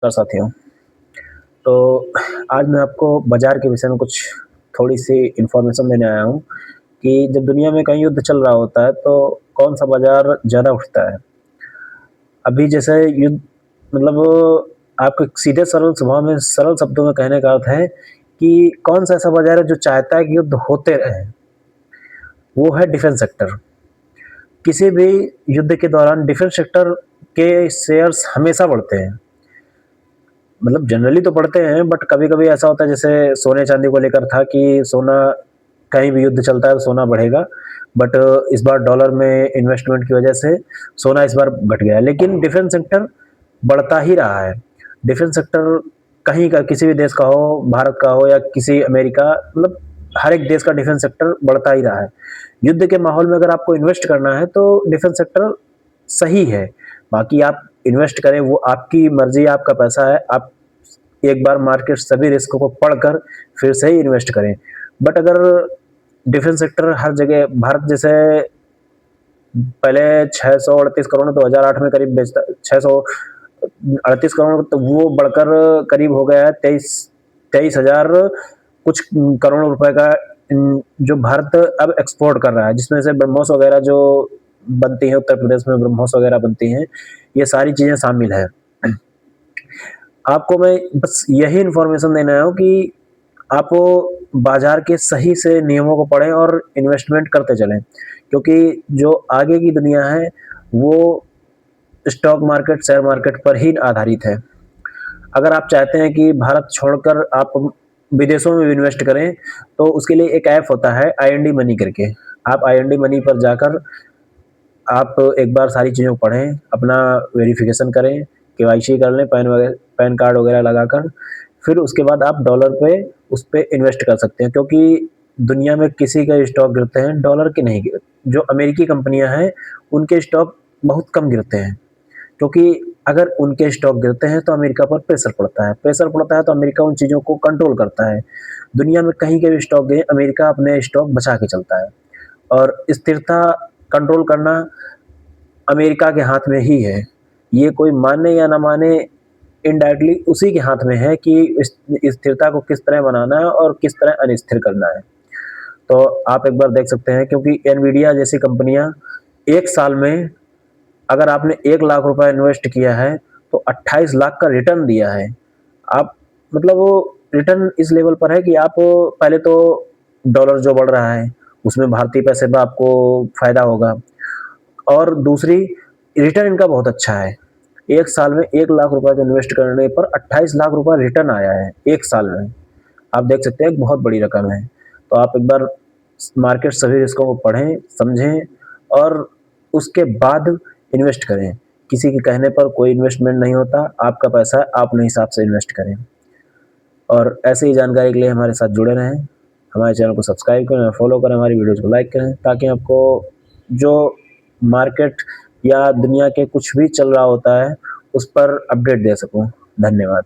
नमस्कार साथियों। तो आज मैं आपको बाज़ार के विषय में कुछ थोड़ी-सी इन्फॉर्मेशन देने आया हूँ कि जब दुनिया में कहीं युद्ध चल रहा होता है तो कौन-सा बाज़ार ज़्यादा उठता है। अभी जैसे युद्ध मतलब आपको सीधे सरल स्वभाव में सरल शब्दों में कहने का अर्थ है कि कौन-सा ऐसा बाज़ार है जो चाहता है कि युद्ध होते रहें, वो है डिफेंस सेक्टर। किसी भी युद्ध के दौरान डिफेंस सेक्टर के शेयर्स हमेशा बढ़ते हैं। मतलब जनरली तो बढ़ते हैं बट कभी-कभी ऐसा होता है जैसे सोने-चांदी को लेकर था कि सोना कहीं भी युद्ध चलता है तो सोना बढ़ेगा। बट इस बार डॉलर में इन्वेस्टमेंट की वजह से सोना इस बार घट गया है। लेकिन डिफेंस सेक्टर बढ़ता ही रहा है। डिफेंस सेक्टर कहीं का किसी भी देश का हो, भारत का हो या किसी अमेरिका मतलब हर एक देश का डिफेंस सेक्टर बढ़ता ही रहा है। युद्ध के माहौल में अगर आपको इन्वेस्ट करना है तो डिफेंस सेक्टर सही है। बाकी आप इन्वेस्ट करें वो आपकी मर्ज़ी, आपका पैसा है। आप एक बार मार्केट सभी रिस्क को पढ़कर फिर से ही इन्वेस्ट करें। बट अगर डिफेंस सेक्टर हर जगह भारत जैसे पहले 638 करोड़ 2008 में करीब बेचता 638 करोड़ तो वो बढ़कर करीब हो गया है 23,000 कुछ करोड़ रुपए का जो भारत अब एक्सपोर्ट कर रहा है, जिसमें से ब्रह्मोस वगैरह जो बनती है उत्तर प्रदेश में ब्रह्मोस वगैरह बनती हैं, ये सारी चीज़ें शामिल है। आपको मैं बस यही इन्फॉर्मेशन देने आया हूँ कि आप बाज़ार के सही से नियमों को पढ़ें और इन्वेस्टमेंट करते चलें। क्योंकि जो आगे की दुनिया है, वो स्टॉक मार्केट, शेयर मार्केट पर ही आधारित है। अगर आप चाहते हैं कि भारत छोड़कर आप विदेशों में इन्वेस्ट करें, तो उसके लिए एक ऐप होता है आईएनडी मनी करके। आप आईएनडी मनी पर जाकर आप एक बार सारी चीज़ों को पढ़ें, अपना वेरिफ़िकेशन करें, केवाईसी कर लें पैन कार्ड वगैरह लगाकर, फिर उसके बाद आप डॉलर पे उस पे इन्वेस्ट कर सकते हैं क्योंकि दुनिया में किसी के स्टॉक गिरते हैं, डॉलर के नहीं गिरे। जो अमेरिकी कंपनियाँ हैं, उनके स्टॉक बहुत कम गिरते हैं क्योंकि अगर उनके स्टॉक गिरते हैं तो अमेरिका पर प्रेशर पड़ता है तो अमेरिका उन चीज़ों को कंट्रोल करता है। दुनिया में कहीं के भी स्टॉक गिरे, अमेरिका अपने स्टॉक बचा के चलता है और स्थिरता कंट्रोल करना अमेरिका के हाथ में ही है। ये कोई माने या ना माने इनडायरेक्टली उसी के हाथ में है कि इस स्थिरता को किस तरह बनाना है और किस तरह अनिस्थिर करना है। तो आप एक बार देख सकते हैं क्योंकि एनवीडिया जैसी कंपनियाँ 1 साल में अगर आपने 1 लाख रुपए इन्वेस्ट किया है, तो 28 लाख का रिटर्न दिया है। आप मतलब वो रिटर्न इस लेवल पर है कि आप पहले तो डॉलर जो बढ़ रहा है, उसमें भारतीय पैसे का आपको फ़ायदा होगा और दूसरी रिटर्न इनका बहुत अच्छा है। 1 साल में 1 लाख रुपए का इन्वेस्ट करने पर 28 लाख रुपए रिटर्न आया है 1 साल में। आप देख सकते हैं एक बहुत बड़ी रकम है। तो आप एक बार मार्केट सभी रिस्कों को पढ़ें, समझें और उसके बाद इन्वेस्ट करें। किसी के कहने पर कोई इन्वेस्टमेंट नहीं होता, आपका पैसा है, आप अपने हिसाब से इन्वेस्ट करें। और ऐसे ही जानकारी के लिए हमारे साथ जुड़े रहें। हमारे चैनल को सब्सक्राइब करें और फॉलो करें, हमारी वीडियोज़ को लाइक करें ताकि आपको जो मार्केट या दुनिया के कुछ भी चल रहा होता है, उस पर अपडेट दे सकूँ। धन्यवाद।